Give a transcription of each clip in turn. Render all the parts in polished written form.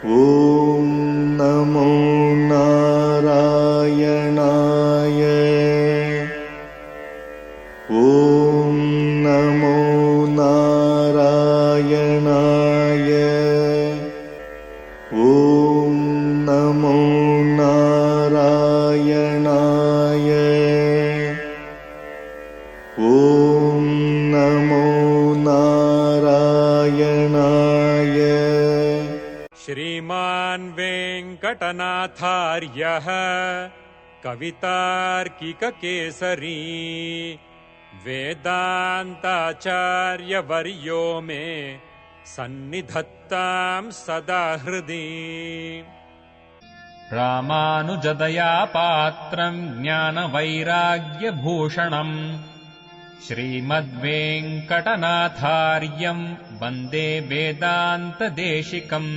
ॐ नमो नारायणाय। ॐ नमो नारायणाय। ॐ नमो नारायणाय। ॐ नमो नारायणाय। श्रीमान् वेङ्कटनाथार्यः कवितार्किककेसरी वेदान्ताचार्यवर्यो मे सन्निधत्तां सदा हृदि। रामानुजदया पात्रम् ज्ञानवैराग्यभूषणम् श्रीमद्वेङ्कटनाथार्यम् वन्दे वेदान्तदेशिकम्।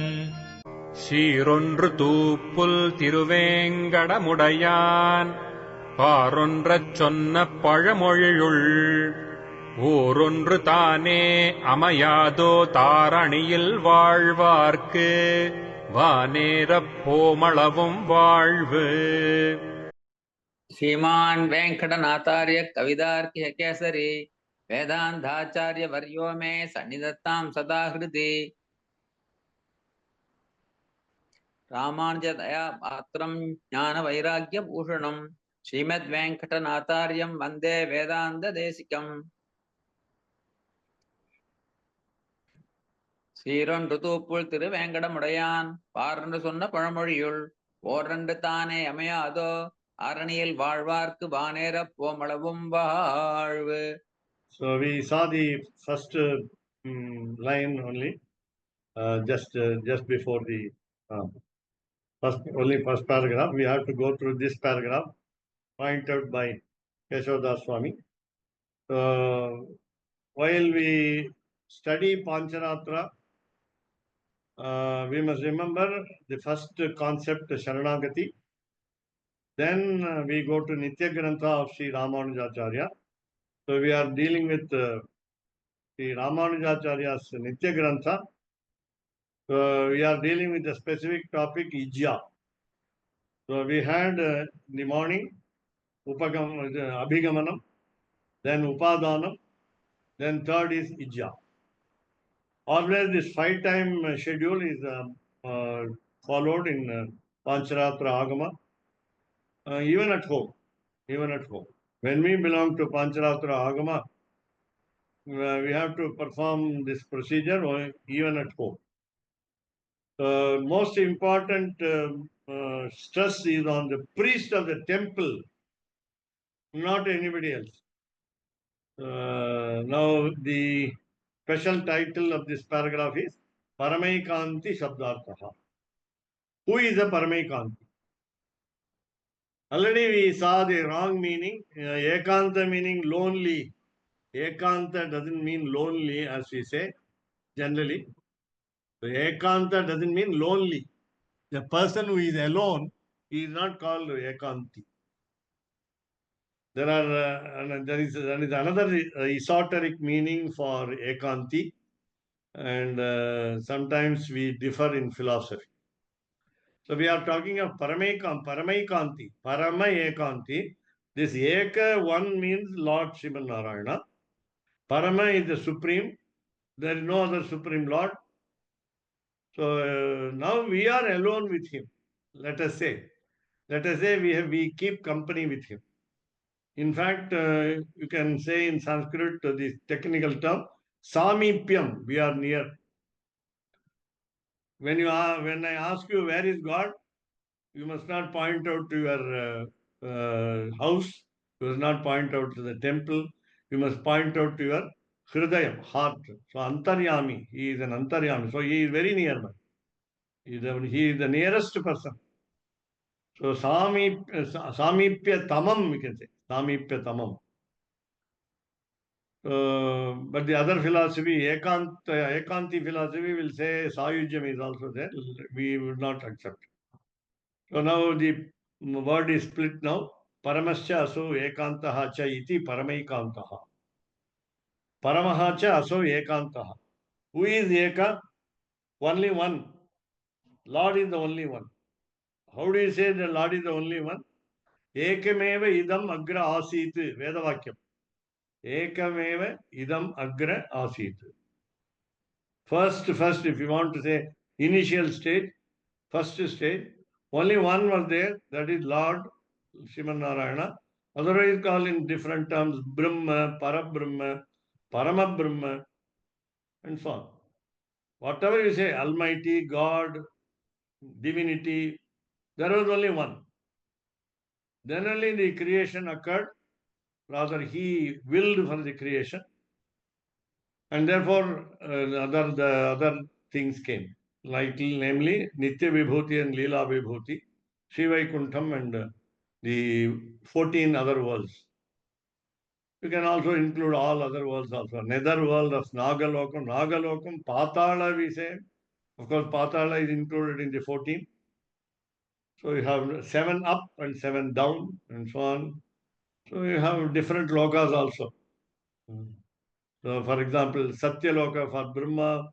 சீரொன்று தூப்புல் திருவேங்கடமுடையான் பாரொன்றச் சொன்ன பழமொழியுள் ஊரொன்று தானே அமையாதோ தாரணியில் வாழ்வார்க்கு வானேரப் போமளவும் வாழ்வு. श्रीमान् वेंकटनाथार्य कवितार्किक केसरी वेदांताचार्य वर्यो मे सन्निधत्तां सदा हृदि। रामानुजदया पात्रं ज्ञानवैराग्यभूषणं श्रीमद्वेङ्कटनाथार्यं वन्दे वेदान्तदेशिकम्। சீரொன்று தூப்புள் திருவேங்கடமுடையான் பாரொன்று சொன்ன பழமொழியுள் ஓரொன்று தானே அமையாதோ அரணியில் வாழ்வார்க்கு வானேரப் போமளவும் வாழ்வு. So we saw the first line only, just before the first paragraph. We have to go through this paragraph, pointed out by Keshavdas Swami. While we study Pancaratra, we must remember the first concept, Sharanagati. Then we go to Nitya Grantha of Sri Ramanujacharya. So we are dealing with Sri Ramanujacharya's Nitya Grantha. We are dealing with the specific topic, Ijya. So we had in the morning, Abhigamanam, then Upadanam, then third is Ijya. Always this 5-time schedule is followed in Pancharatra Agama, even at home. When we belong to Pancharatra Agama, we have to perform this procedure even at home. Most important stress is on the priest of the temple, not anybody else. Now the special title of this paragraph is Paramaikanti Shabdarthaha. Who is a Paramaikanti? Already we saw the wrong meaning. Ekanta meaning lonely. Ekanta doesn't mean lonely as we say generally. So Ekanta doesn't mean lonely. The person who is alone is not called Ekanti. There is another esoteric meaning for Ekanti, and sometimes we differ in philosophy. So we are talking of Paramaikanti, Parama Ekanti. This Eka one means Lord Sriman Narayana. Parama is the supreme. There is no other supreme Lord. So now we are alone with him. Let us say we keep company with him. In fact, you can say in Sanskrit the technical term, Samipyam, we are near. When I ask you where is God, you must not point out to your house, you must not point out to the temple, you must point out to your Hridayam, heart. So Antaryami, he is an Antaryami, so he is very nearby. He is the nearest person. So Samipya Tamam, we can say, Samipya Tamam. But the other philosophy, Ekanti philosophy will say Sayujyam is also there. We would not accept. So now the word is split now. Paramascha aso ekantaha cha iti paramaikantaha. Paramaha cha aso ekantaha. Who is Eka? Only one. Lord is the only one. How do you say the Lord is the only one? Ekameva idam agra asit. Vedavakyam. Ekameva idam agra asit. First, if you want to say initial stage, first stage, only one was there, that is Lord Sriman Narayana. Otherwise called in different terms Brahma, Parabrahma, Paramabrahma, and so on. Whatever you say, Almighty, God, Divinity, there was only one. Then only the creation occurred, rather He willed for the creation, and therefore the other things came, like namely Nitya Vibhuti and Leela Vibhuti, Sri Vaikuntham and the 14 other worlds. You can also include all other worlds also. Nether world of Nagalokam, Patala we say. Of course, Patala is included in the 14. So you have 7 up and 7 down and so on. So you have different lokas also. So for example, Satya Loka for Brahma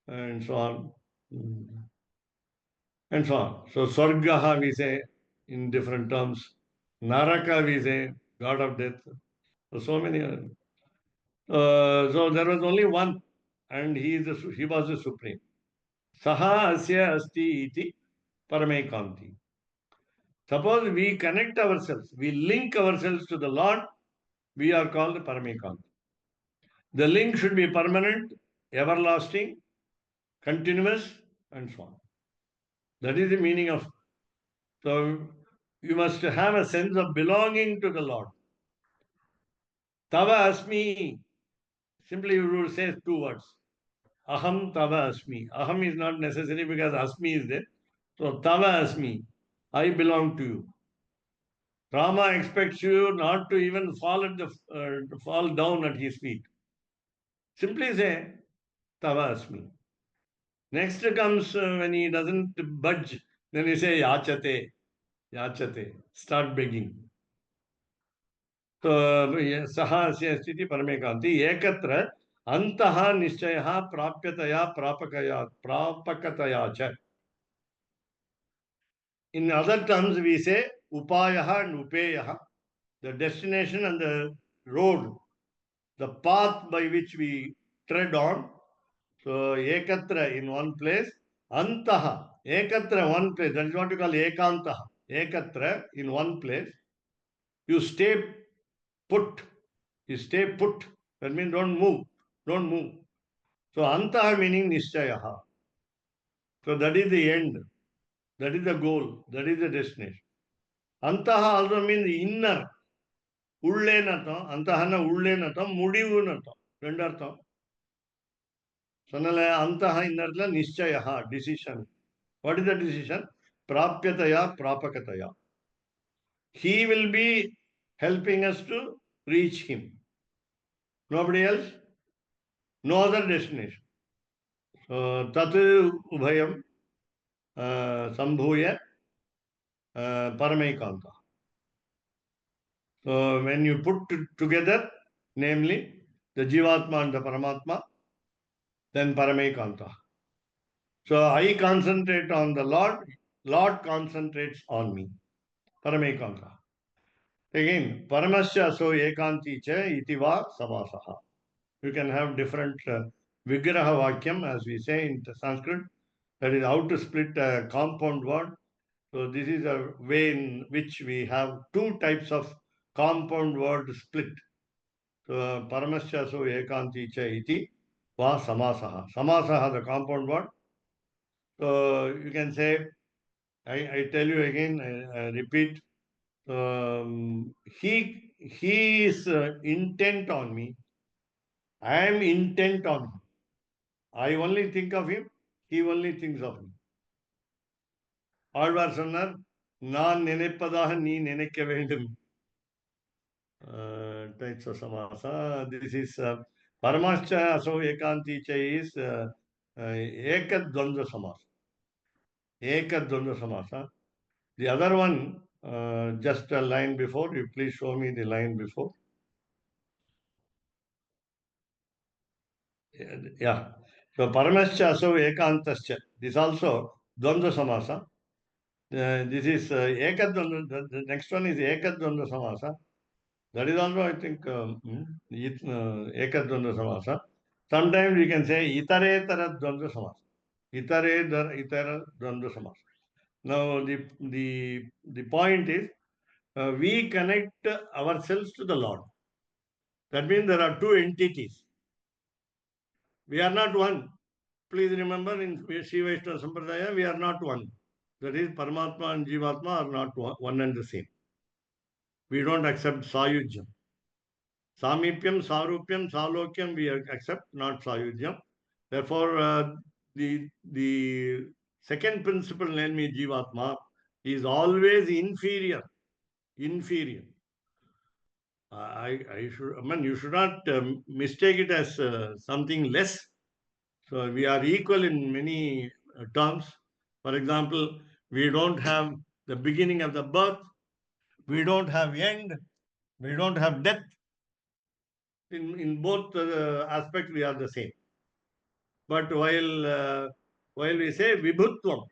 and so on. And so on. So Swargaha we say in different terms. Naraka we say, God of death. So many. So there was only one, and he was the supreme. Saha asya asti iti paramekanti. Suppose we connect ourselves, we link ourselves to the Lord, we are called paramekanti. The link should be permanent, everlasting, continuous, and so on. That is the meaning of. So you must have a sense of belonging to the Lord. Tava asmi. Simply you will say 2 words. Aham tava asmi. Aham is not necessary because asmi is there. So tava asmi. I belong to you. Rama expects you not to even fall down at his feet. Simply say tava asmi. Next comes when he doesn't budge, then he say yachate, yachate. Start begging. So saha asya sthiti paramekanti ekatra antaha nishchayaha prapyataya prapakataya cha. In other terms, we say upayaha and upeyaha, the destination and the road, the path by which we tread on. So ekatra in one place, antaha, ekatra one place, that is what you call ekantaha. Ekatra in one place, you stay put. You stay put. That means don't move. Don't move. So antaha meaning nishchayaha. So that is the end. That is the goal. That is the destination. Antaha also means inner. ಉಳ್ಳೇನರ್ಥಂ ಅಂತಹನ ಉಳ್ಳೇನರ್ಥಂ ಮುಡಿವುನರ್ಥಂ 2 ಅರ್ಥಂ. ಸೊನ್ನಲೆ ಅಂತಹ ಇನ್ನರ್ಥಲ ನಿಶ್ಚಯ decision. What is the decision? ಪ್ರಾಪ್ಯತೆಯ ಪ್ರಾಪಕತೆಯ. He will be helping us to reach him. Nobody else, no other destination. So tat ubhayam sambhuya parameikanta. So when you put together, namely the Jivatma and the Paramatma, then Parameikanta. So I concentrate on the Lord, Lord concentrates on me. Parameikanta. Again, Paramasya so ekanti cha iti va samasaha. You can have different vigraha vakyam, as we say in Sanskrit. That is how to split a compound word. So this is a way in which we have 2 types of compound word split. So Paramasya so ekanti cha iti va samasaha. Samasaha, the compound word. So you can say, I tell you again, I repeat, he is intent on me. I am intent on him. I only think of him. He only thinks of me. Alvar சொன்னார், நான் நினைப்பதாக நீ நினைக்க வேண்டும். Types of samasa. This is Paramascha aso ekanti cha is ekadvandva samasa. Ekadvandva samasa. The other one, just a line before, you please show me the line before. Yeah. So Paramascha aso ekantascha. This also Dvandva Samasa. This is Ekadvandva. The next one is Ekadvandva Samasa. That is also, I think, Ekadvandva Samasa. Sometimes we can say Itaretara Dvandva Samasa. Itara Dvandva Samasa. Now, the point is, we connect ourselves to the Lord. That means there are two entities. We are not one. Please remember, in Shiva Vaishnava Sampradaya, we are not one. That is, Paramatma and Jivatma are not one and the same. We don't accept Sayujyam. Samipyam, Sarupyam, Salokyam, we accept, not Sayujyam. Therefore, the second principle, namely Jivatma, is always inferior. Inferior. You should not mistake it as something less. So we are equal in many terms. For example, we don't have the beginning of the birth, we don't have end, we don't have death. In both aspects, we are the same. But while we say Vibhutvam,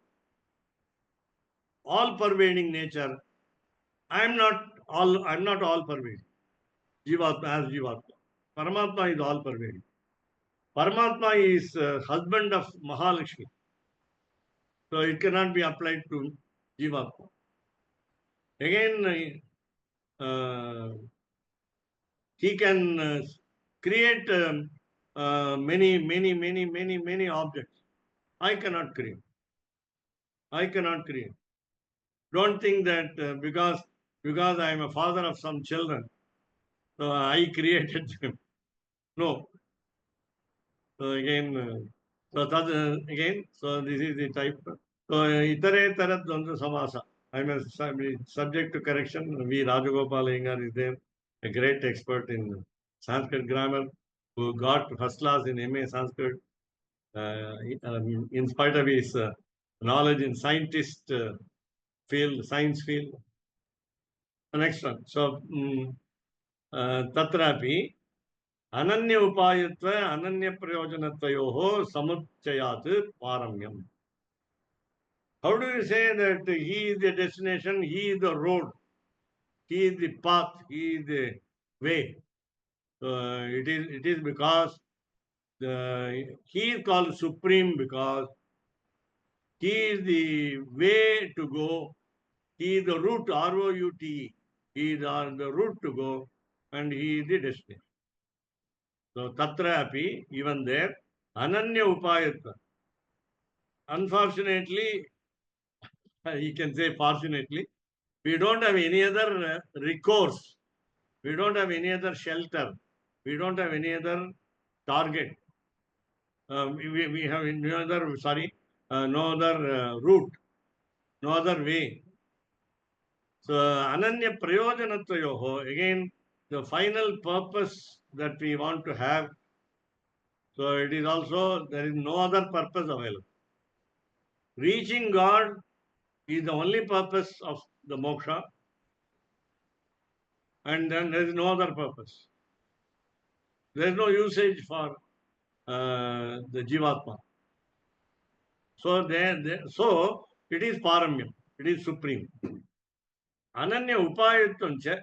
all pervading nature, I'm not all pervading. Jivatma as Jivatma. Paramatma is all pervading. Paramatma is husband of Mahalakshmi. So it cannot be applied to Jivatma. Again, he can create many objects. I cannot create. I cannot create. Don't think that because I am a father of some children, so I created them. No. So again, so this is the type. So itare tarat dvandva samasa. I'm subject to correction. V. Rajagopal Iyengar is there, a great expert in Sanskrit grammar, who got first class in MA Sanskrit. In spite of his knowledge in science field. The next one. So, tatrapi ananya upayatva ananya prayojanatvayoho samuchayat paramyam. How do you say that he is the destination, he is the road, he is the path, he is the way? It is because he is called supreme because he is the way to go. He is the route, R-O-U-T-E. He is the route to go, and he is the destination. So, tatra api, even there, ananya upayatva. Unfortunately, you can say fortunately, we don't have any other recourse. We don't have any other shelter. We don't have any other target. We have no other, no other route, no other way. So, ananya prayojanatvayoho, again, the final purpose that we want to have. So, it is also, there is no other purpose available. Reaching God is the only purpose of the moksha, and then there is no other purpose. There is no usage for the jivatma. So, so it is paramyam, it is supreme. Ananya upayatvancha,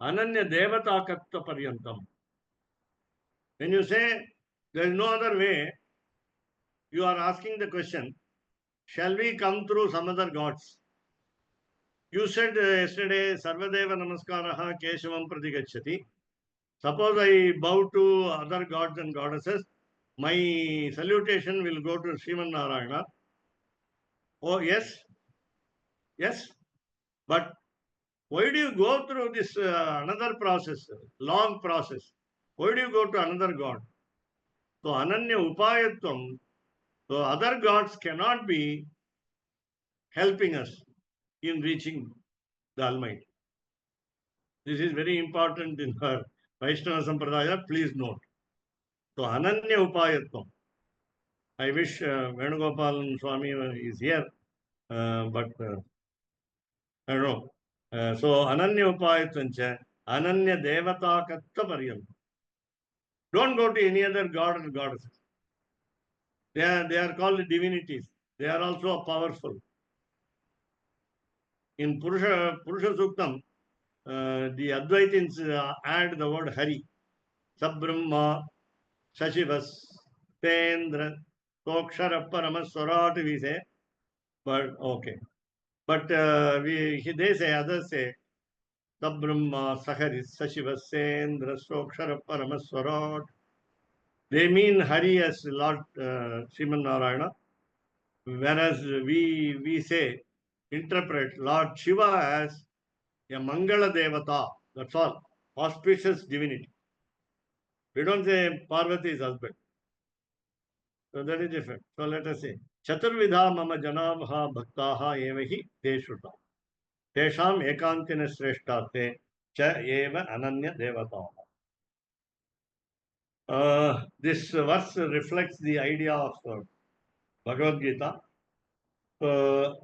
ananya devatakatva paryantam. When you say there is no other way, you are asking the question, shall we come through some other gods? You said yesterday, Sarvadeva Namaskaraha Keshavam Pratigachati. Suppose I bow to other gods and goddesses, my salutation will go to Sriman Narayana. Oh, yes. Yes. But why do you go through this another process, long process? Why do you go to another god? So, Ananya Upayatvam, so other gods cannot be helping us in reaching the Almighty. This is very important in her Vaishnava Sampradaya. Please note. So, Ananya Upayatvam. I wish Venugopalan Swami is here, but I don't know. So, Ananya Upayatvancha, Ananya Devata Katta Paryam. Don't go to any other god and goddesses. They are called divinities. they are also powerful. In Purusha Suktam, the Advaitins add the word Hari. Sabrahma, Shashivas, Pendra, Tokshara Paramaswarat, we say. But okay. But they say, others say, Sabrahma, Saharis, Shashivas, Pendra, Tokshara Paramaswarat. They mean Hari as Lord Sriman Narayana. Whereas we say, interpret Lord Shiva as a Mangala Devata. That's all. Auspicious divinity. We don't say Parvati's husband. So that is different. So let us say, Chaturvidha mama janavaha bhaktaha evahi te shruta. Tesham ekantina sreshtate cha eva ananya devataha. This verse reflects the idea of Bhagavad Gita. The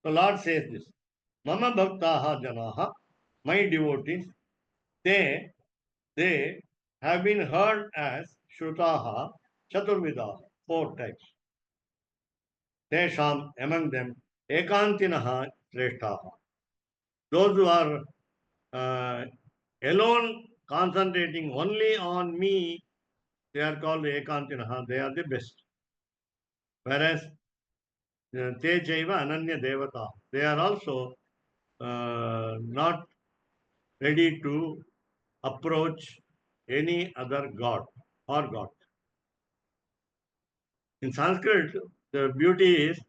Lord says this, Mama bhaktaha janaha, my devotees, they have been heard as Shrutaha Chaturvidaha, 4 types. Tesham, among them, Ekantinaha Shreshtaha. Those who are alone concentrating only on me, they are called Ekantinaha, they are the best. Whereas Te Chaiva Ananya Devata, they are also not ready to approach any other god or god. In Sanskrit, the beauty is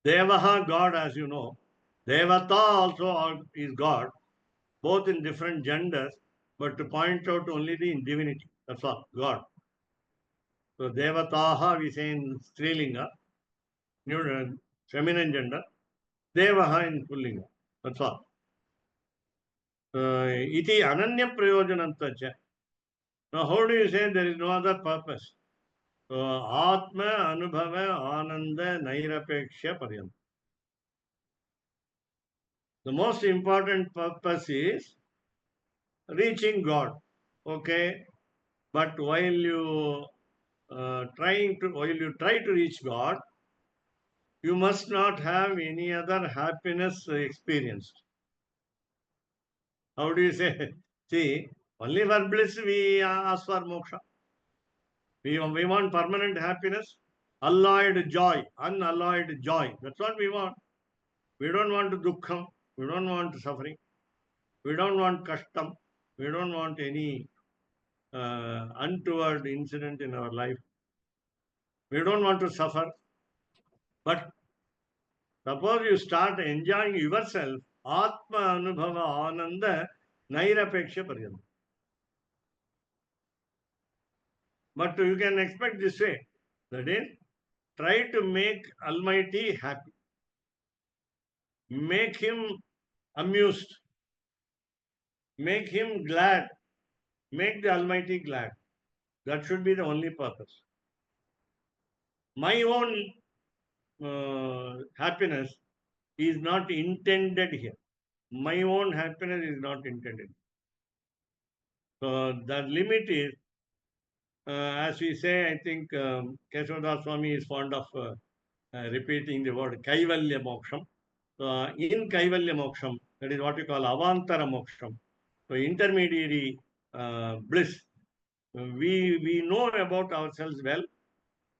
Devaha, God, as you know. Devata also is God, both in different genders, but to point out only the divinity. That's all, God. So Devataha we say in Strilinga, feminine gender. Devaha in Pullinga. That's all. Iti ananya prayojanantacha. Now, how do you say there is no other purpose? So, Atma Anubhava Ananda Nairapeksha Paryanta. The most important purpose is reaching God. Okay, but while you try to reach God, you must not have any other happiness experienced. How do you say? See, only for bliss we ask for moksha. We want permanent happiness, unalloyed joy. That's what we want. We don't want dukkham. We don't want suffering. We don't want kashtam. We don't want any untoward incident in our life. We don't want to suffer. But suppose you start enjoying yourself, Atma Anubhava Ananda Nairapeksha Paryanta. But you can expect this way. That is, try to make Almighty happy. Make him amused. Make him glad. Make the Almighty glad. That should be the only purpose. My own happiness is not intended here. My own happiness is not intended. So the limit is, as we say, I think Keshavdas Swami is fond of repeating the word Kaivalya Moksham. So in Kaivalya Moksham, that is what we call Avantara Moksham. So intermediary bliss. We know about ourselves well.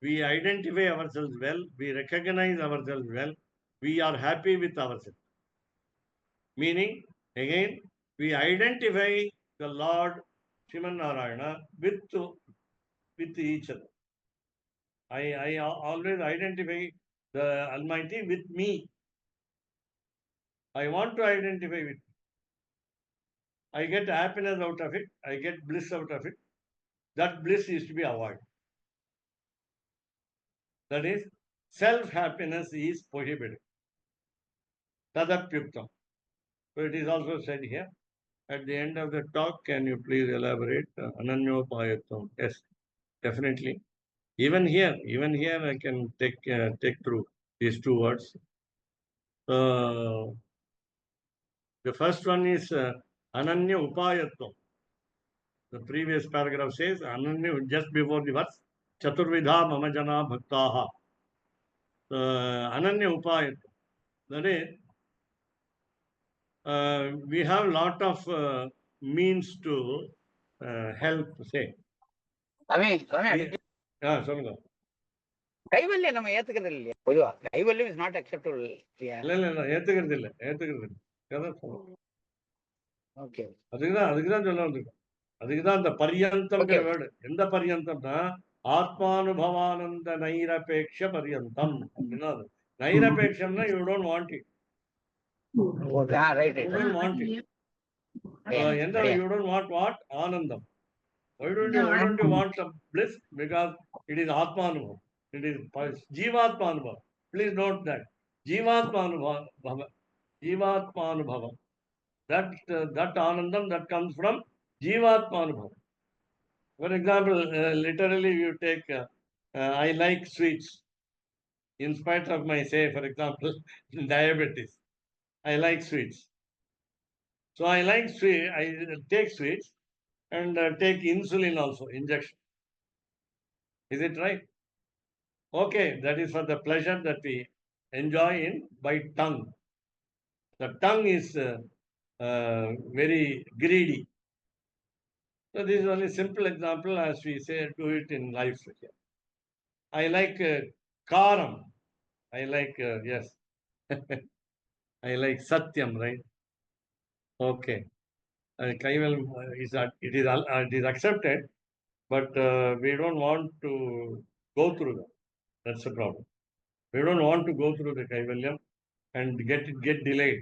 We identify ourselves well. We recognize ourselves well. We are happy with ourselves. Meaning, again, we identify the Lord Sriman Narayana with each other. I always identify the Almighty with me. I want to identify with. I get happiness out of it. I get bliss out of it. That bliss is to be avoided. That is, self-happiness is prohibited. Tadapyuktam. So it is also said here. At the end of the talk, can you please elaborate? Ananyopayatam. Yes, definitely. Even here, I can take through these 2 words. The first one is Ananya Upayatvam. The previous paragraph says Ananya just before the verse. Chaturvidha mama jana bhaktaha. Ananya upayat. That is, we have lot of means to help, say. சொல்லுங்க. கைவல்யம் நம்ம ஏத்துக்கிறது இல்லையா? பொதுவா கைவல்யம் is not acceptable. இல்ல ஏத்துக்கிறது இல்ல. Okay. அதுக்குதான் சொல்ல வந்திருக்கோம். அதுக்குதான் அந்த பரியந்தம்ங்கிற வேர்டு. எந்த பரியந்தம்னா ஆத்மானுபவானந்த நைரபேக்ஷ பரியந்தம் அப்படின்னா நைரபேக்ஷம்னா you don't want it. Right. You don't want it. என்ன யூ டோன்ட் வாண்ட் வாட்? ஆனந்தம். Why don't you want the bliss? Because it is Atmanubhava. It is Jivatmanubhava. Please note that. Jivatmanubhava. Jivatmanubhava. That Anandam that comes from Jivatmanubhava. For example, literally you take, I like sweets. In spite of my, say, for example, diabetes. I like sweets. So I like sweet. I take sweets and take insulin also, injection. Is it right? Okay, that is for the pleasure that we enjoy by tongue. The tongue is very greedy. So this is only simple example as we say, do it in life. I like karam. I like, yes. I like satyam, right? Okay. Kaival it is accepted, but we don't want to go through that. That's the problem. We don't want to go through the Kaivalyam and get delayed.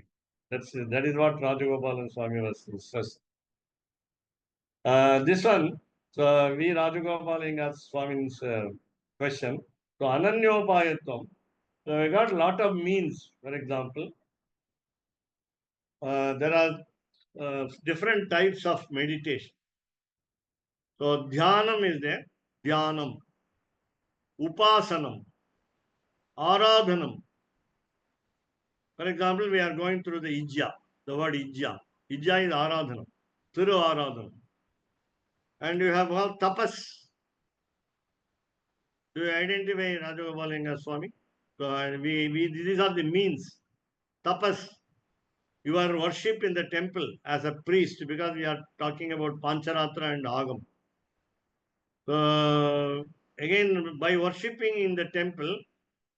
That is what Rajagopalan Swami was stressed. This one, so we Rajagopalan asked Swami's question. So Ananyopayatvam. So we got a lot of means. For example, there are different types of meditation. So dhyanam is there. Dhyanam, upasanam, aradhanam. For example, we are going through the Ijja. The word Ijja. Ijja is aradhanam. Thiru aradhanam. And you have all tapas. Do you identify Rajagopalinga Swami? So these are the means. Tapas. You are worship in the temple as a priest, because we are talking about Pancaratra and Agam. So again, by worshipping in the temple,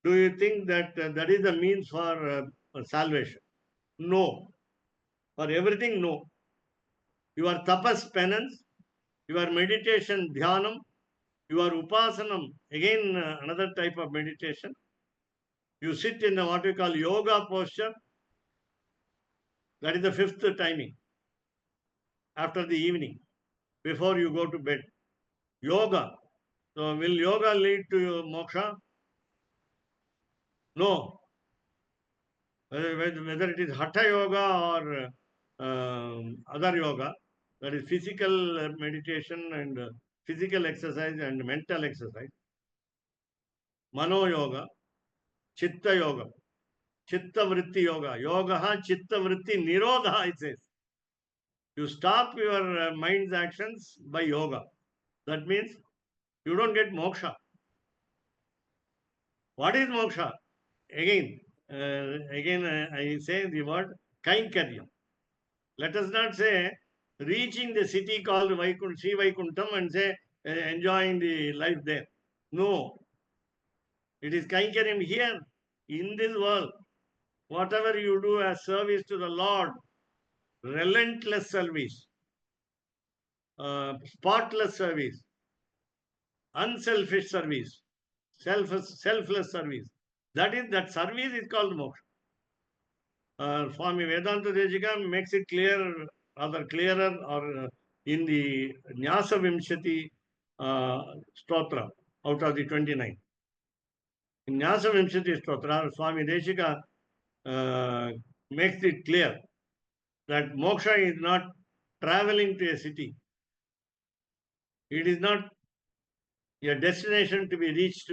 do you think that that is the means for salvation? No. For everything, no. Your tapas, penance, your meditation, dhyanam, your upasanam, again another type of meditation. You sit in what we call yoga posture. That is the fifth timing. After the evening, before you go to bed. Yoga. So will yoga lead to moksha? No. Whether it is hatha yoga or other yoga, that is physical meditation and physical exercise and mental exercise. Mano yoga, chitta yoga, chitta vritti yoga, yoga chitta vritti nirodha, it says. You stop your mind's actions by yoga. That means you don't get moksha. What is moksha? Again, I say the word kainkaryam. Let us not say reaching the city called Sri Vaikuntham and say enjoying the life there. No. It is kainkaryam here, in this world. Whatever you do as service to the Lord, relentless service, spotless service, unselfish service, selfless service. That service is called moksha. Swami Vedanta Deshika makes it clear, rather clearer, or in the Nyasa Vimshati Stotra out of the 29. In Nyasa Vimshati Stotra, Swami Deshika makes it clear that moksha is not traveling to a city. It is not a destination to be reached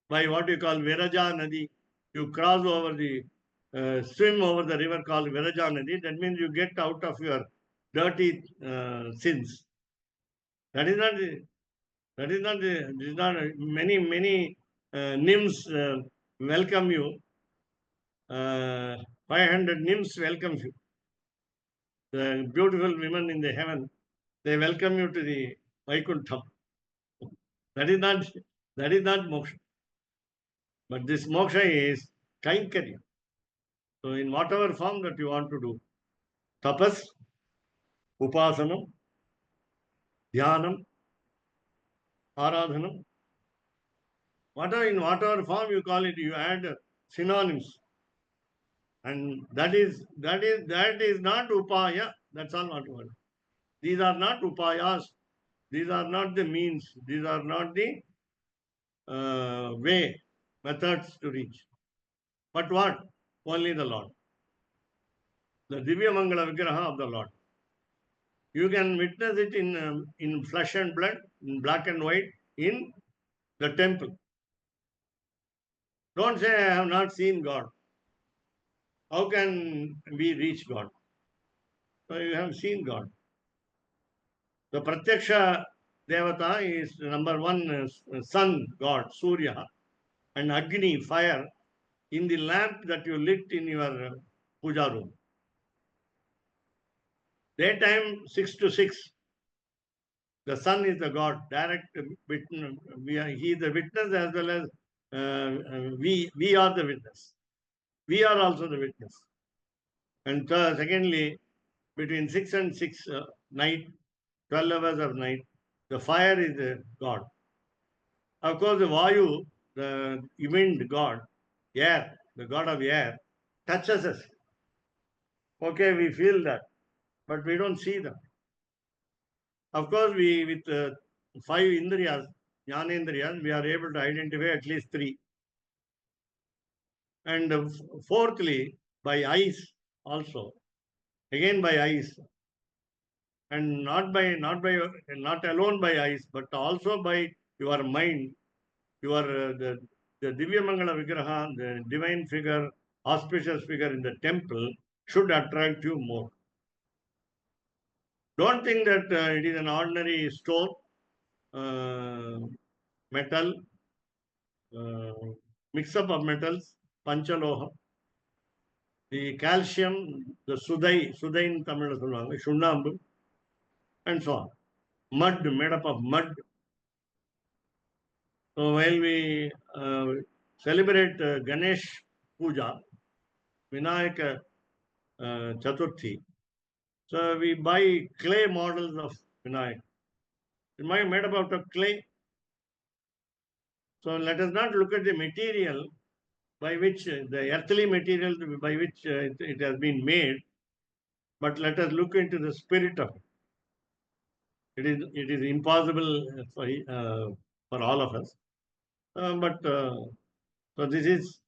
by what you call Viraja Nadi. You cross over swim over the river called Viraja Nadi. That means you get out of your dirty sins. That is not it. That is not, many nymphs welcome you. 500 nymphs welcome you. The beautiful women in the heaven, they welcome you to the Vaikuntham. That is not moksha. But this moksha is kainkarya. So in whatever form that you want to do, tapas, upasanam, dhyanam, aradhanam, in whatever form you call it, you add synonyms. And that is not upaya. That's all not one. These are not upayas. These are not the means. These are not the methods to reach. But what? Only the Lord. The Divya Mangala Vigraha of the Lord. You can witness it in flesh and blood, in black and white, in the temple. Don't say, I have not seen God. How can we reach God? So you have seen God. The Pratyaksha Devata is number one, sun, God, Surya, and Agni, fire, in the lamp that you lit in your puja room. Daytime, 6 to 6. The sun is the God, direct witness. He is the witness as well as we are the witness. We are also the witness. And secondly, between 6 and 6 night, 12 hours of night, the fire is God. Of course, the Vayu, the wind God, air, the God of air, touches us. Okay, we feel that, but we don't see them. Of course, we with 5 indriyas, jnanendriyas, we are able to identify at least 3. And fourthly, by eyes also. Again by eyes. And not alone by eyes, but also by your mind, your the Divya Mangala Vigraha, the divine figure, auspicious figure in the temple should attract you more. Don't think that it is an ordinary stone, metal, mix up of metals, panchaloha, the calcium, the sudai in Tamil, shunnambu, and so on. Mud, made up of mud. So while we celebrate Ganesh Puja, Vinayaka Chaturthi, so we buy clay models of Vinayak. It might be made up out of clay. So let us not look at the material by which, the earthly material by which it has been made, but let us look into the spirit of it. It is impossible for all of us. So this is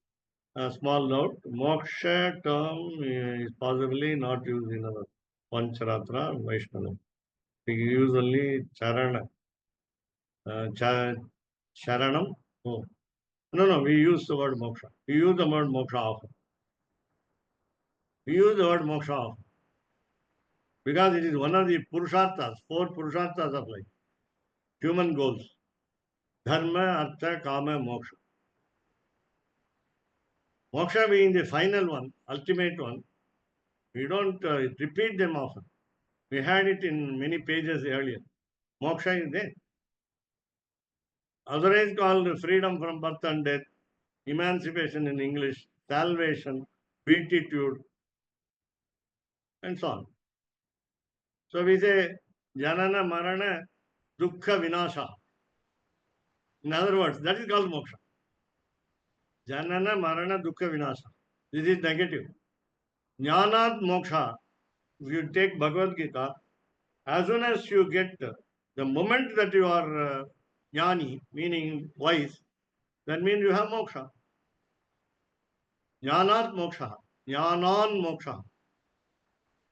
a small note. Moksha term is possibly not used in our Pancaratra Vaishnava. We use only Charana. Sharanam. Oh. No, we use the word moksha. We use the word moksha often. We use the word moksha often. Because it is one of the purusharthas, 4 purusharthas of life. Human goals. Dharma, artha, kama, moksha. Moksha being the final one, ultimate one, we don't repeat them often. We had it in many pages earlier. Moksha is there. Otherwise called freedom from birth and death, emancipation in English, salvation, beatitude, and so on. So we say janana, marana, dukkha, vinasha. In other words, that is called moksha. Janana, marana, dukkha, vinasha. This is negative. Jnanat moksha. If you take Bhagavad Gita, as soon as you get the moment that you are jnani, meaning wise, that means you have moksha. Jnanat moksha. Jnanan moksha.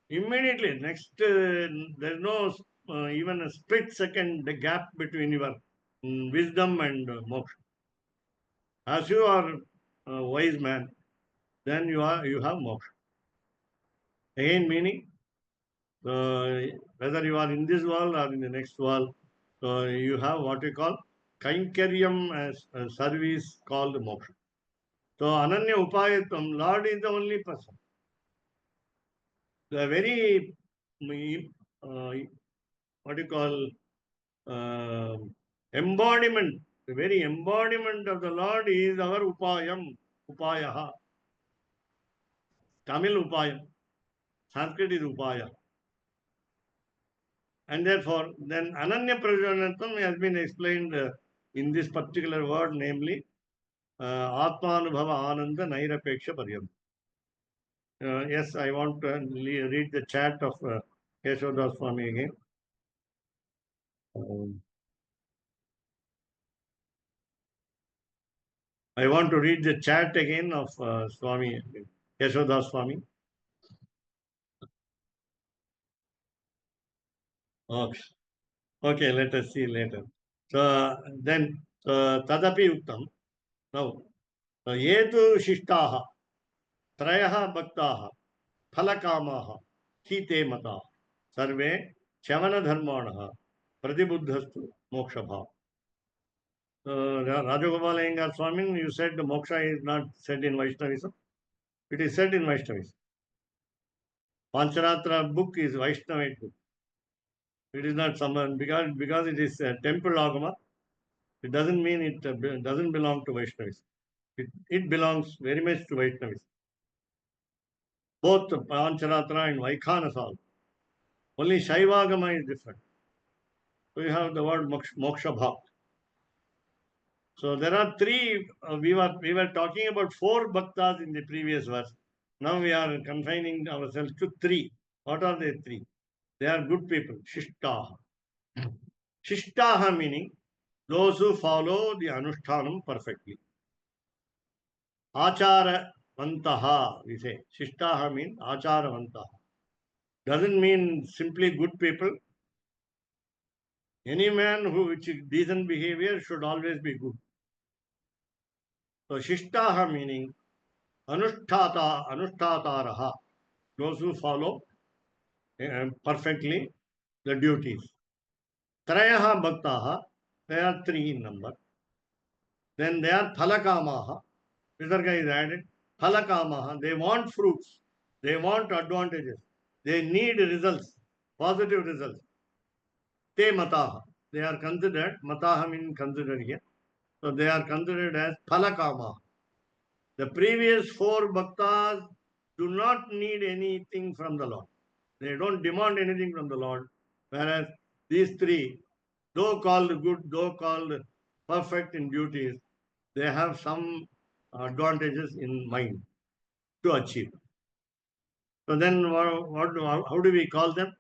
Immediately, next, there is no even a split second gap between your wisdom and moksha. As you are a wise man, then you have moksha. Again, meaning whether you are in this world or in the next world, So you have what we call Kainkaryam as a service called moksha. So Ananya Upayatvam, Lord is the only person. The very, what you call, embodiment, the very embodiment of the Lord is our Upayam, Upayaha. Tamil Upayam, Sanskrit is Upaya. And therefore, then Ananya Prajanatam has been explained in this particular word, namely, Atmanubhava Ananda Nairapeksha Paryam. Yes, I want to read the chat of Keshav Swami again. I want to read the chat again of Swami, Keshav Swami. Okay. Okay, let us see later. So then, Tadapi Uttam. Now, Yetu Shishtaha, Trayaha Bhaktaha, Phalakamaha, Hite Mata, Sarve, Chavana Dharmanaha, Pratibuddhastu, Moksha Bhav. Rajagopal Iyengar Swami, you said the moksha is not said in Vaishnavism. It is said in Vaishnavism. Pancaratra book is Vaishnavite book. It is not someone, because it is temple agama, it doesn't mean it doesn't belong to Vaishnavism. It belongs very much to Vaishnavism. Both Pancaratra and Vaikhanasal. Only Shaivagama is different. So you have the word moksha bhav. So there are three, we were talking about four bhaktas in the previous verse. Now we are confining ourselves to three. What are the three? They are good people, Shishtaha. Shishtaha meaning those who follow the Anushtanam perfectly. Acharavantaha, we say. Shishtaha means Acharavantaha. Doesn't mean simply good people. Any man who which is decent behavior should always be good. So Shishtaha meaning Anushtataraha, those who follow perfectly the duties. Trayaha Bhaktaha, they are three in number. Then they are Phalakamaha, Visarga is added. Phalakamaha, they want fruits, they want advantages, they need results, positive results. Te Mataha, they are considered, Mataha means considered here. So they are considered as Phalakamaha. The previous four bhaktas do not need anything from the Lord. They don't demand anything from the Lord. Whereas these three, though called good, though called perfect in duties, they have some advantages in mind to achieve. So then how do we call them?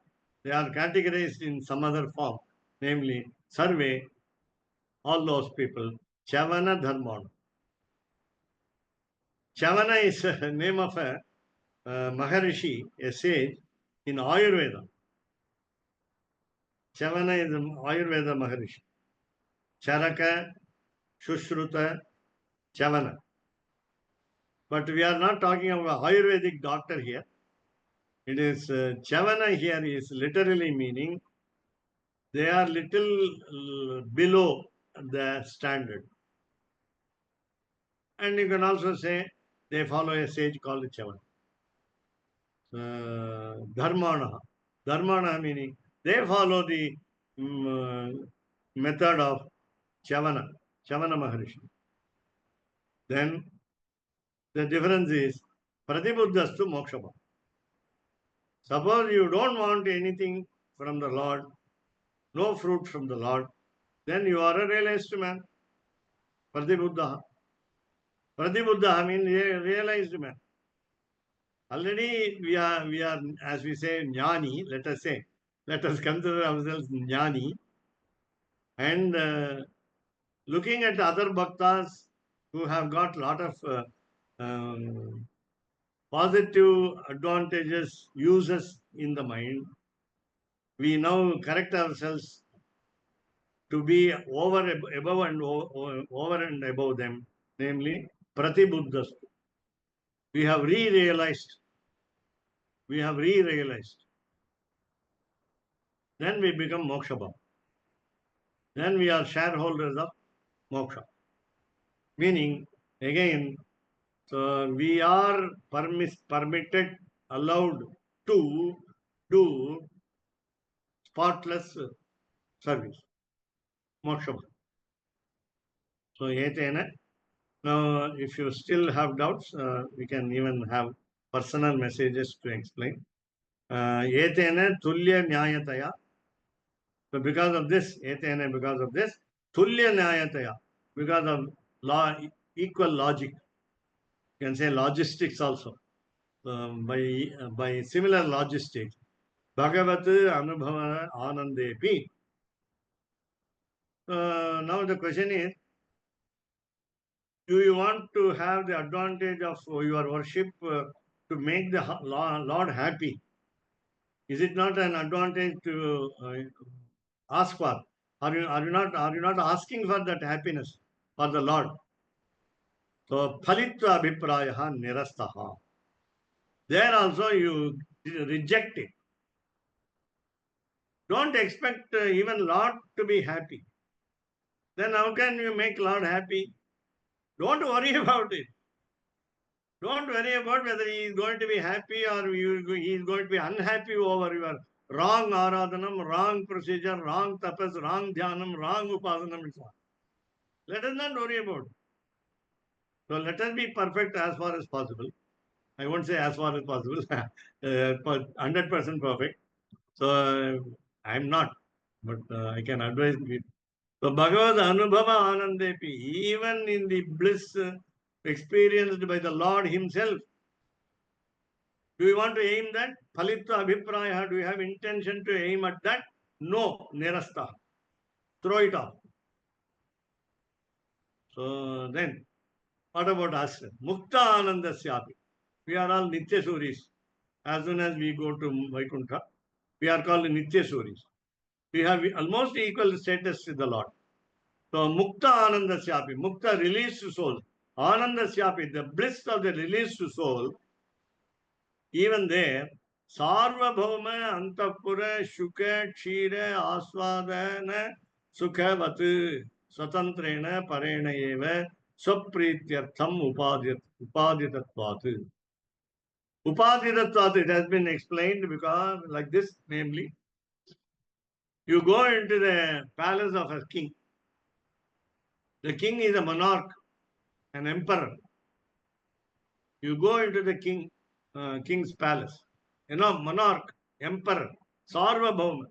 They are categorized in some other form, namely Sarve, all those people, Chavana Dharmana. Chavana is a name of a Maharishi, a sage in Ayurveda. Chavana is an Ayurveda Maharishi. Charaka, Shushruta, Chavana. But we are not talking about Ayurvedic doctor here. It is Chavana here is literally meaning they are little below the standard. And you can also say they follow a sage called Chavana. Dharmana. Dharmana meaning they follow the method of Chavana Maharishi. Then the difference is Pratibuddhastu Mokshapa. Suppose you don't want anything from the Lord, no fruit from the Lord, then you are a realized man. Pratibuddha. Pratibuddha means a realized man. Already we are, as we say, jnani, let us consider ourselves jnani. And looking at other bhaktas who have got lot of positive advantages, uses in the mind, we now correct ourselves to be over and above them, namely Pratibuddhas. We have re-realized. Then we become Mokshabha. then we are shareholders of moksha. Meaning, again, so we are permitted, allowed to do spotless service, moksha. So, etena. Now, if you still have doubts, we can even have personal messages to explain. Etena tulya nyayataya. So, because of this, etena, because of this, tulya nyayataya, because of law, equal logic. You can say logistics also. By similar logistics, Bhagavat Anubhava Anandepi. Now the question is, do you want to have the advantage of your worship to make the Lord happy? Is it not an advantage to ask for? Are you not asking for that happiness for the Lord? So phalitva abhiprayaha nirastaha. There also you reject it. Don't expect even Lord to be happy. Then how can you make Lord happy? Don't worry about it. Don't worry about whether he is going to be happy or he is going to be unhappy over your wrong aradhanam, wrong procedure, wrong tapas, wrong dhyanam, wrong upasanam and so on. Let us not worry about it. So let us be perfect as far as possible. I won't say as far as possible, 100% perfect. So I'm not, but I can advise it. So Bhagavad Anubhava Anandepi, even in the bliss experienced by the Lord Himself, do you want to aim that? Phalitva Abhipraya, do you have intention to aim at that? No, Nirasta. Throw it off. So then, what about us? Mukta Anandasyapi. We are all Nitya Suris. As soon as we go to Vaikuntha, we are called Nitya Suris. We have almost equal status with the Lord. So Mukta Anandasyapi, Mukta released soul. Anandasyapi, the bliss of the released soul, even there, Sarvabhauma Antapura Shuka Kshira Aswadana Sukhavatu Swatantrena Parena Eva Swaprityartham Upaditatvatu. Upaditatvatu, it has been explained because like this, namely, you go into the palace of a king. The king is a monarch, an emperor. You go into the king's palace. You know, monarch, emperor, Sarvabhauma.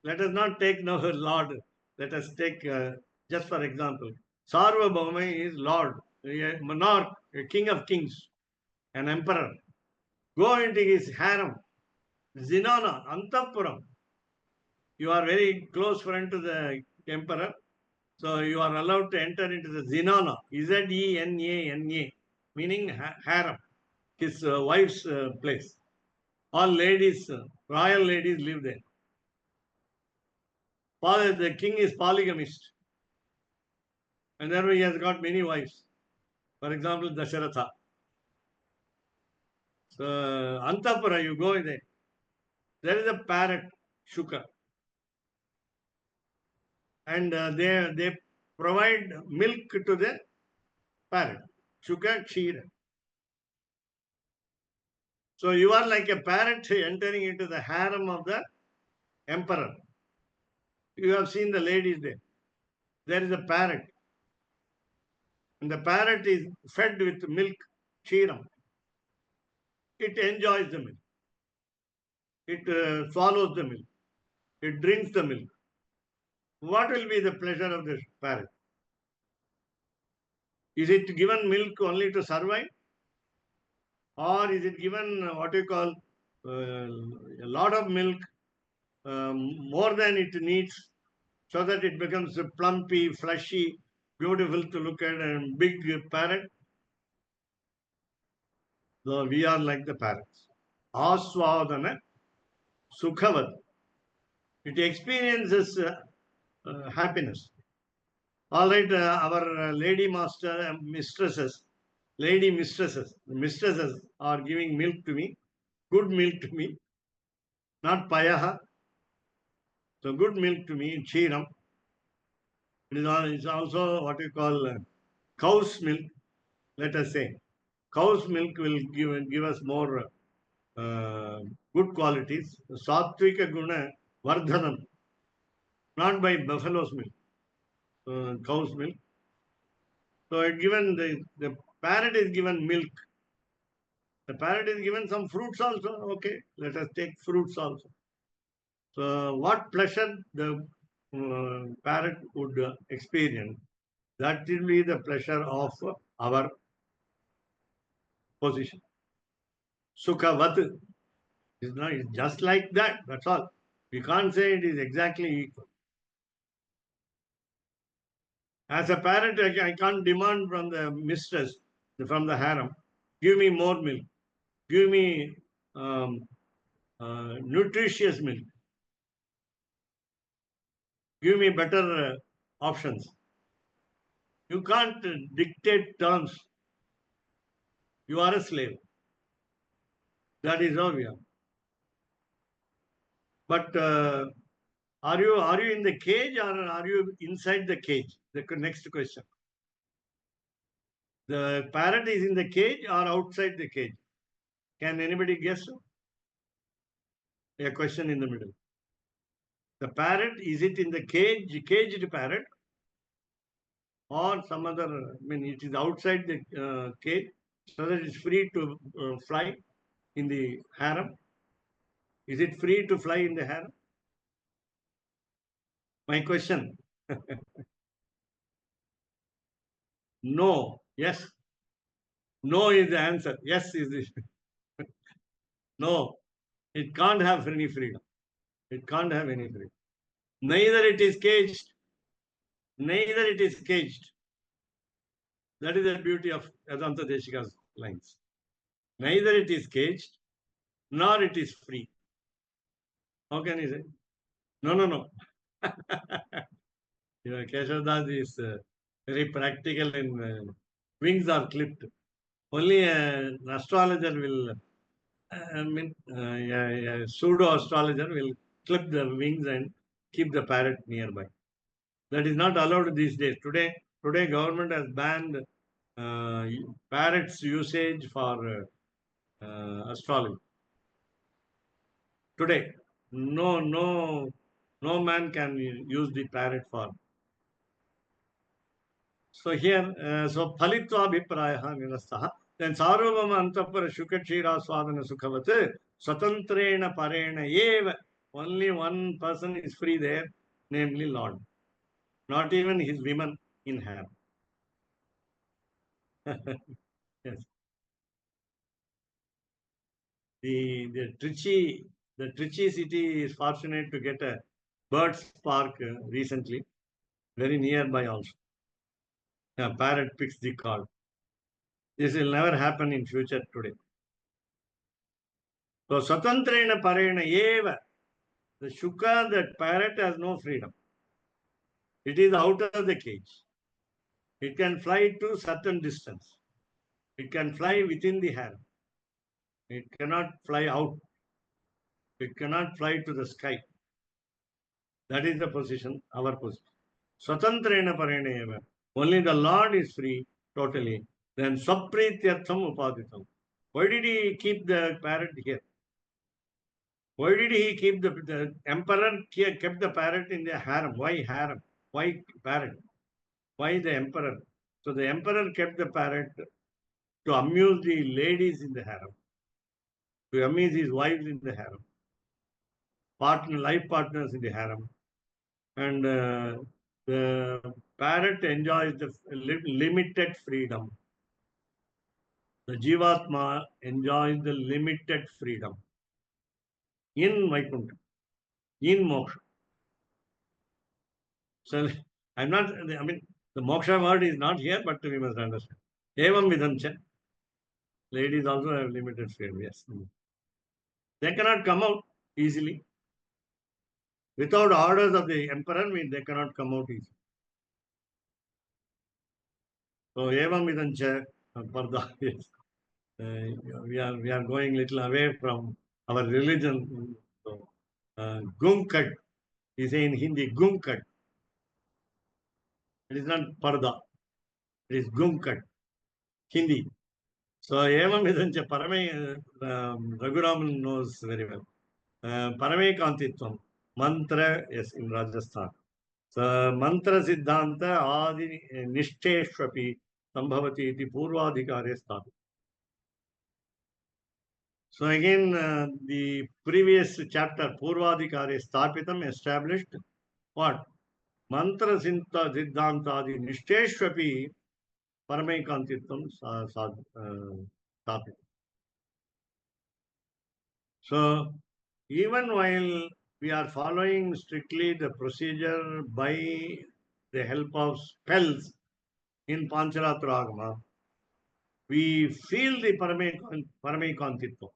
Let us not take now Lord. Let us take, just for example, Sarvabhauma is Lord, a monarch, a king of kings, an emperor. Go into his harem, Zinana, Antapuram. You are very close friend to the emperor. So you are allowed to enter into the Zinana, Zena, meaning harem, his wife's place. All ladies, royal ladies live there. The king is polygamist. And therefore he has got many wives. For example, Dasharatha. So, Antapura, you go there. There is a parrot, Shuka. And they provide milk to the parrot. Shuka Kshira. So you are like a parrot entering into the harem of the emperor. You have seen the ladies there. There is a parrot. And the parrot is fed with milk, Kshiram. It enjoys the milk. It swallows the milk. It drinks the milk. What will be the pleasure of this parrot? Is it given milk only to survive? Or is it given what you call a lot of milk, more than it needs, so that it becomes a plumpy, fleshy, beautiful to look at, and big parrot? So we are like the parrots. Aswadana Sukhavat. It experiences happiness. All right, our lady master, lady mistresses are giving milk to me, good milk to me, not payaha. So good milk to me, Chiram. It's also what you call cow's milk. Let us say cow's milk will give us more good qualities. Sattvika guna vardhanam, not by buffalo's milk, cow's milk. So it given the parrot is given milk. The parrot is given some fruits also. Okay, let us take fruits also. So what pleasure the parrot would experience, that will be the pleasure of our position. Sukhavat is not, it's just like that. That's all. We can't say it is exactly equal. As a parent, I can't demand from the mistress, from the harem, give me more milk, give me um, nutritious milk, give me better options. You can't dictate terms. You are a slave. That is how we are. But are you in the cage or are you inside the cage? The next question. The parrot is in the cage or outside the cage? Can anybody guess? A question in the middle. The parrot, is it in the caged parrot, or some other? I mean, it is outside the cage, so that it's free to fly in the harem. Is it free to fly in the harem? My question. No. Yes. No is the answer. Yes is the no. It can't have any freedom. It can't have any freedom. Neither it is caged. Neither it is caged. That is the beauty of Vedanta Deshika's lines. Neither it is caged, nor it is free. How can you say? No, no, no. Keshavdas is very practical in wings are clipped. Only an astrologer will, a pseudo astrologer will clip the wings and keep the parrot nearby. That is not allowed these days. Today government has banned parrots usage for astrology. Today, no man can use the parrot for. So here, so phalitva abhiprayaha nirastaha. Then sarvama antapara shukachira swadana sukhavat swatantrena parena eva. Only one person is free there, namely Lord. Not even his women in harem. Yes. The Trichy city is fortunate to get a birds park recently, very nearby also. A parrot picks the call. This will never happen in future today. So Swatantrena Parena Eva, the Shuka, that parrot has no freedom. It is out of the cage. It can fly to certain distance. It can fly within the harem. It cannot fly out. It cannot fly to the sky. That is the position, our position. Swatantrena Parena Eva. Only the Lord is free totally. Then Swaprityartham Upaditam. Why did he keep the parrot here? Why did he keep the emperor kept the parrot in the harem? Why harem? Why parrot? Why the emperor? So the emperor kept the parrot to amuse the ladies in the harem, to amuse his wives in the harem, life partners in the harem, and the parrot enjoys the limited freedom. The Jivatma enjoys the limited freedom in Vaikuntha, in Moksha. So I'm not, I mean, the moksha word is not here, but we must understand. Evam vidhamcha. Ladies also have limited freedom, yes. They cannot come out easily. Without orders of the emperor, they cannot come out easily. So evam vidhamcha, parda, yes. We are going little away from our religion. So, gumkat, he say in Hindi, gumkat. It is not parda. It is gumkat. Hindi. So evam idancha parame Raguraman knows very well. Parame kantitvam. Mantra, yes, in Rajasthan. So mantra siddhanta adi nishteshvapi sambhavati iti purvadhikare sthapi. So again, the previous chapter, Purvadhikare Sthapitam, established what? Mantra Sinta Siddhantadi Nishteshvapi Paramekantitvam Sthapitam. So even while we are following strictly the procedure by the help of spells in Pancaratra Agama, we feel the Paramekantitvam.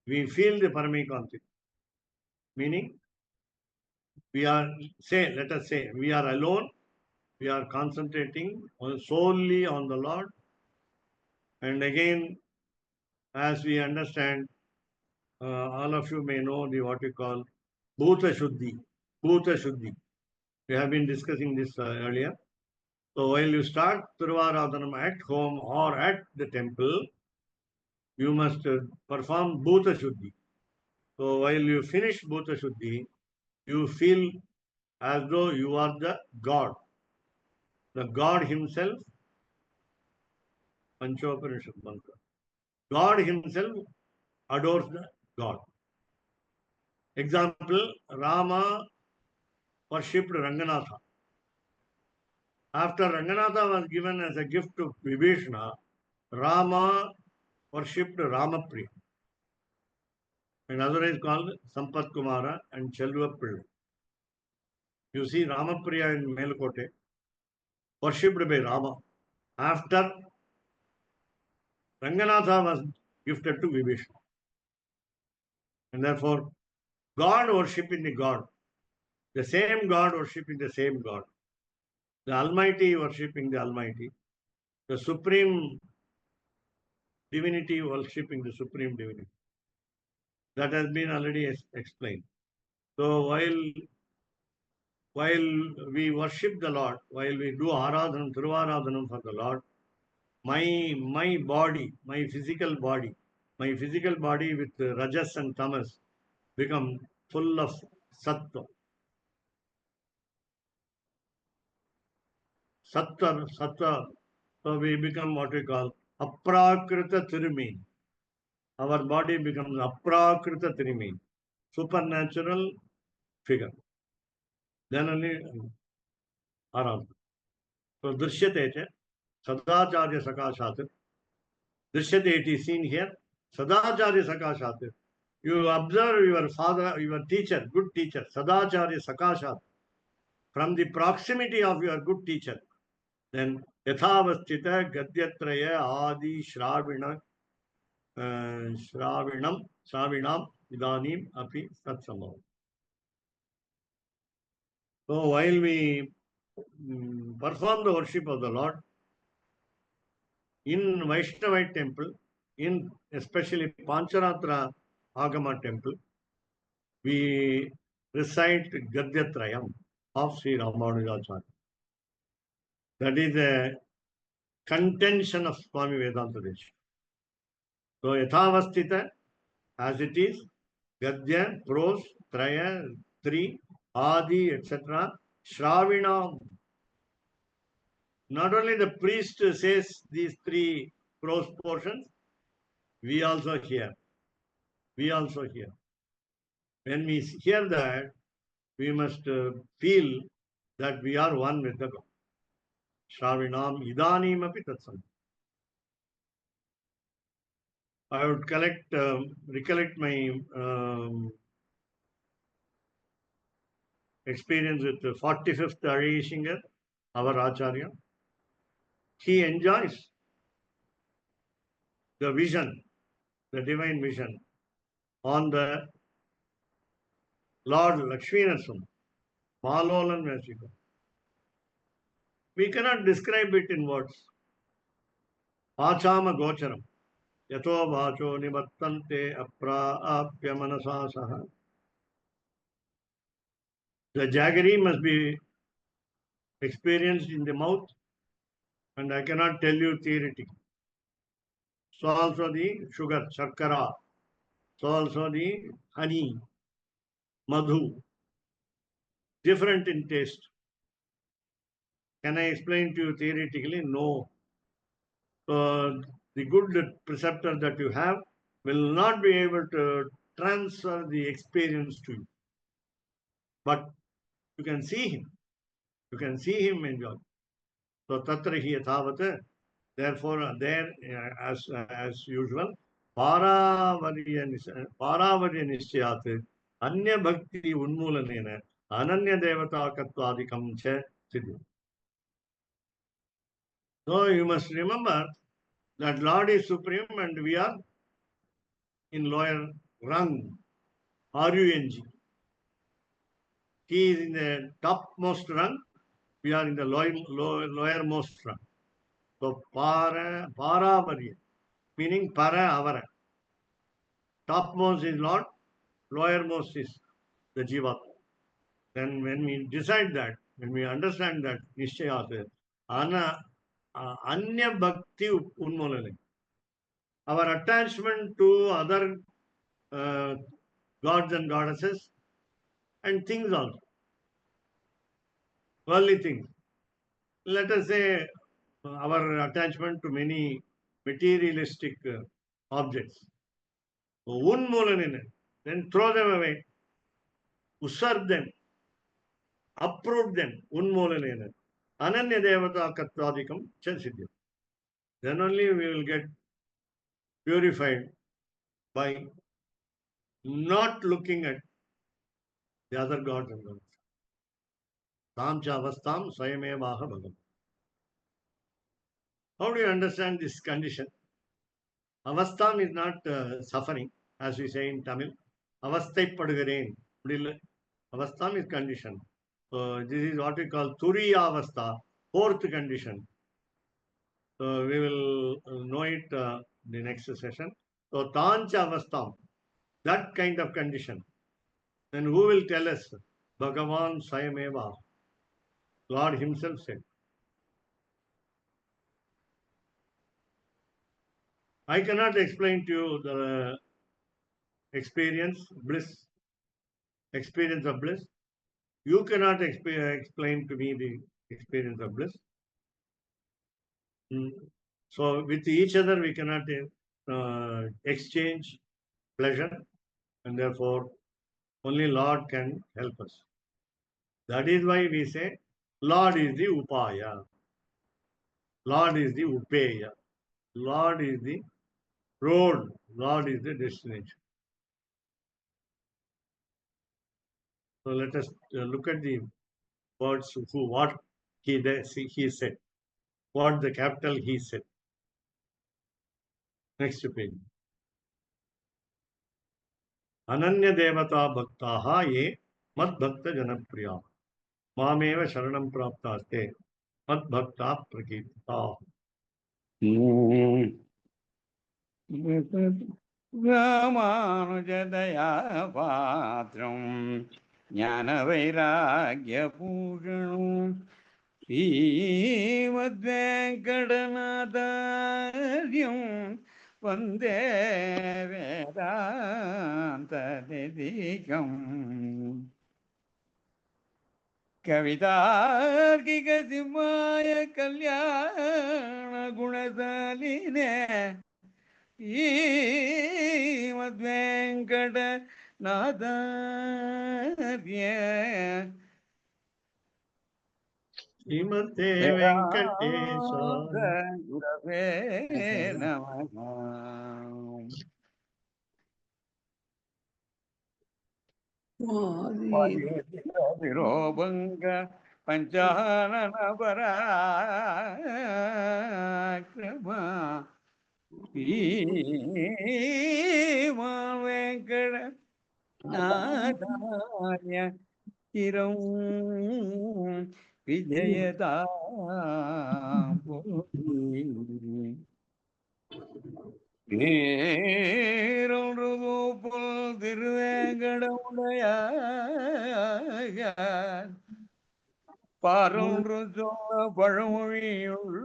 We feel the Paramekantitvam. Meaning, let us say, we are alone, we are concentrating solely on the Lord. And again, as we understand, all of you may know what we call Bhuta Shuddhi. Bhuta Shuddhi. We have been discussing this earlier. So while you start Tiruvaradhanam at home or at the temple, you must perform Bhuta Shuddhi. So while you finish Bhuta Shuddhi, you feel as though you are the God. The God Himself, Panchopanishad mantra. God Himself adores the God. Example, Rama worshipped Ranganatha. After Ranganatha was given as a gift to Vibhishana, Rama worshipped Ramapriya, and otherwise called Sampat Kumara and Chelvappil. You see Ramapriya in Melkote, worshipped by Rama. After Ranganatha was gifted to Vibhishana. And therefore, God worshipping the God. The same God worshipping the same God. The Almighty worshipping the Almighty. The Supreme Divinity worshipping the Supreme Divinity. That has been already explained. So while we worship the Lord, while we do Aradhanam, Thiruvaradhanam for the Lord, my body, my physical body with Rajas and Tamas become full of Sattva. Sattva. So we become what we call Aprakrita Tirumeni. Our body becomes Aprakrita Tirumeni. Supernatural figure. Then only Aradhana. So Drishyate Sadacharya Sakashat. Drishyate, it is seen here. Sadacharya Sakashat. You observe your father, your teacher, good teacher, Sadacharya Sakashat. From the proximity of your good teacher, then Yathavastita Gadyatraya Adi Shravina Shravinam Idanim Api Satsambhavam. So while we perform the worship of the Lord in Vaishnavite temple, in especially Pancaratra Agama temple, we recite Gadyatrayam of Sri Ramanujacharya. That is a contention of Swami Vedanta Desh. So Yathavastita, as it is, Gadya, Prose, Traya, Tri, Adi, etc. Shravina. Not only the priest says these three prose portions, we also hear. We also hear. When we hear that, we must feel that we are one with the God. Shravinam idanim api tatsam. I would recollect my experience with the 45th Arishingar, our Acharya. He enjoys the vision, the divine vision on the Lord Lakshmi Narasimha, Malolan Vasika. We cannot describe it in words. Pachama Gocharam. Yato Vacho Nivattante Apra Apya Manasasaha. The jaggery must be experienced in the mouth, and I cannot tell you theoretically. So also the sugar, shakara, so also the honey, madhu, different in taste. Can I explain to you theoretically? No. The good preceptor that you have will not be able to transfer the experience to you. But you can see him. You can see him enjoy. So tatra hi yathavat. Therefore, there, as usual, पारावर्य निश्चयात् अन्य भक्ति उन्मूलनेन अनन्य देवताकत्वादिकं च सिद्ध्यति. So you must remember that Lord is supreme and we are in lower rung, RUNG. He is in the topmost rung, we are in the lowermost rung. So paravarya, meaning para avara. Topmost is Lord, lowermost is the Jivatma. Then when we decide that, when we understand that, Nishchayat, Anya Bhakti Unmolane. Our attachment to other gods and goddesses and things also, worldly things. Let us say our attachment to many materialistic objects. Unmolane, then throw them away, usurp them, uproot them, unmolane. Ananya Devata Katvadikam Chansiddhya. Then only we will get purified by not looking at the other gods and gods. Tam chavastam sayamevaha bhagam. How do you understand this condition? Avastam is not suffering, as we say in Tamil. Avasthai padugareen. Avastam is condition. So this is what we call Turiya Avastha, fourth condition. So we will know it the next session. So Tancha Avastam, that kind of condition. Then who will tell us? Bhagavan Swayameva. God Himself said. I cannot explain to you the experience, bliss, experience of bliss. You cannot explain to me the experience of bliss. So with each other we cannot exchange pleasure, and therefore only Lord can help us. That is why we say Lord is the upaya, Lord is the upeya, Lord is the road, Lord is the destination. So let us look at the words what he said, what the capital he said. Next page. Ananya Devata Bhaktaha ye Mad Bhakta Janapriya Mameva Sharanam Praptaste Mad Bhakta Prakita. ராமானுஜதயா பாத்திரம் ஞான வைராகியபூஷணம் ஸ்ரீமத்வேங்கடநாதாரியம் வந்தே வேதாந்தநிதிகம் கவிதார்க்கிக சிம்மாய கல்யாண குணசாலினே மத்வேங்கட நாதார்ய Srimate வேதாந்த Venkatesha. குரவே நமः. விரோபங்க பஞ்சானன பராக்கிரமா வெங்கட நாதாய இரம் விஜயதா புல் திருவேங்கடமுடைய பாரொன்று சொல்ல பழமொழியுள்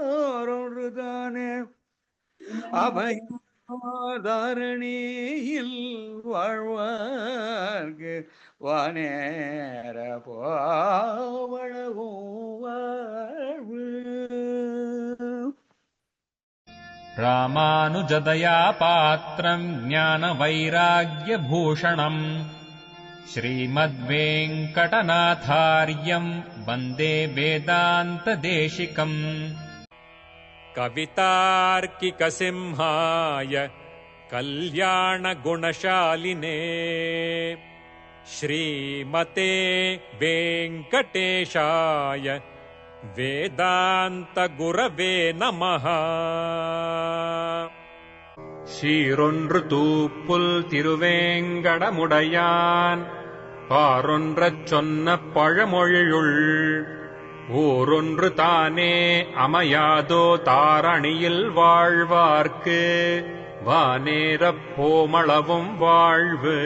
ஓரொன்று தானே அபயதாரணியில் வாழ்வார்க்கு வானேர போவளவும் வாழ்வு. रामानुजदया पात्रम् ज्ञानवैराग्यभूषणम् श्रीमद्वेङ्कटनाथार्यम् वन्दे वेदान्तदेशिकम् कवितार्किकसिंहाय कल्याणगुणशालिने श्रीमते वेङ्कटेशाय वेदान्तगुरवे नमः. சீரொன்று தூப்புல் திருவேங்கடமுடையான் பாரொன்றச் சொன்ன பழமொழியுள் ஊரொன்று தானே அமையாதோ தாரணியில் வாழ்வார்க்கு வானேரப் போமளவும் வாழ்வு.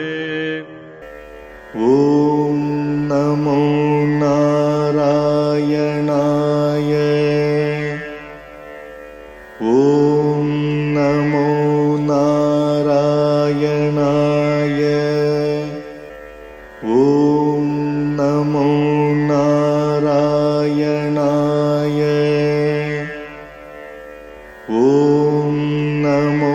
ஓம் நமோ நாராயணாய. ஓம் நமோ நாராயணாய. ஓம் நமோ நாராயணாய. ஓம் நமோ